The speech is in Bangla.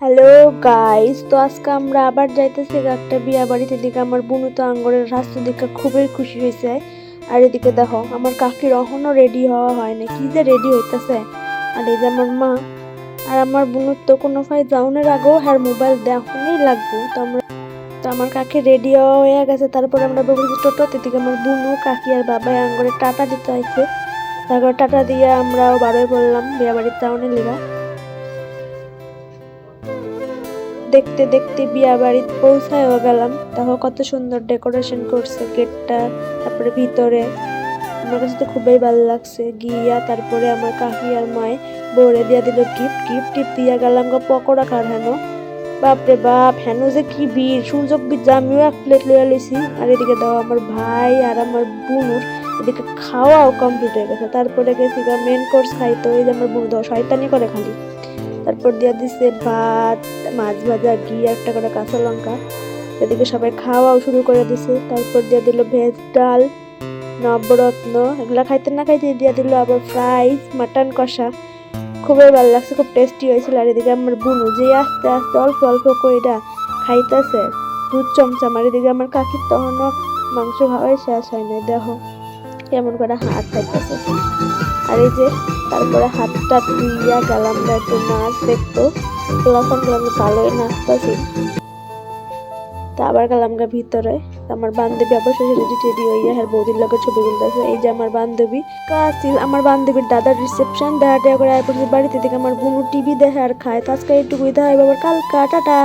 হ্যালো গাইস, তো আজকে আমরা আবার যাইতেছি একটা বিয়া বাড়িতে। দিকে আমার বোনু তো আঙ্গরের রাস্তা দিকে খুবই খুশি হয়েছে। আর এদিকে দেখো আমার কাকির এখনো রেডি হওয়া হয় না, কি যে রেডি হইতেছে। আর এই যে আমার মা আর আমার বোনুর তো কোনো ফাই যাওনের আগেও হ্যার মোবাইল দেখনই লাগবো। তো আমার কাকি রেডি হয়ে গেছে। তারপরে আমরা বলছি টোটোতে, দিকে আমার বোনু কাকি আর বাবা আঙ্গরে টাটা দিতে হয়েছে। তারপর টাটা দিয়ে আমরাও বারোয় বললাম বিয়া বাড়ির যাওনের লিগা। দেখতে দেখতে বিয়া বাড়ি পৌঁছায়ও গেলাম। তাও কত সুন্দর ডেকোরেশন করছে গেটটা, তারপরে ভিতরে আমার কাছে তো খুবই ভালো লাগছে গিয়া। তারপরে আমার কাকি আর মায় বউরে দিয়া দিল গিফট টিফট দিয়া গেলাম গো পকোড়া খার হেন। বাপরে বাপ, হেন যে কি ভিড়, সুযোগ বিদ্যা আমিও এক প্লেট লইয়া লইছি। আর এদিকে দাও আমার ভাই আর আমার বোনুর এদিকে খাওয়াও কমপ্লিট হয়ে গেছে। তারপরে গেছি মেন কোর্স খাইতো। এই যে আমার বোন দাও শয়তানি করে খালি। তারপর দিয়া দিচ্ছে ভাত, মাছ ভাজা, ঘি, একটা করে কাঁচা লঙ্কা। এদিকে সবাই খাওয়াও শুরু করে দিছে। তারপর দিয়া দিল ভেজ ডাল, নবরত্ন, এগুলা খাইতে না খাইতে দিয়া দিল আবার ফ্রাইজ, মাটন কষা। খুবই ভালো লাগছে, খুব টেস্টি হয়েছিল। আর এদিকে আমার বুনু যে আস্তে আস্তে অল্প অল্প কইরা খাইতেছে দুধ চমচম। আর এদিকে আমার কাকির তখনও মাংস খাওয়াই শেষ হয় না, দেখো কেমন করে হাত খাইতেছে। আর এই যে তারপরে হাতটা ধুইয়া গেলাম না একটু নাচ দেখতো। তখন গেলাম ভালোই নাচতেছি। তা আবার গেলাম গা ভিতরে। আমার বান্ধবী আবার রেডি টেডি হইয়া হ্যাঁ বৌদির লগে ছবি তুলতেছে। এই যে আমার বান্ধবী কাছিল, আমার বান্ধবীর দাদার রিসেপশন দেখা টেয়া করে আয় পড়ছে বাড়িতে। থেকে আমার বোনু টিভি দেখে আর খায়। তো আজকে এইটুকুই দেখা, আবার কালকা, টাটা।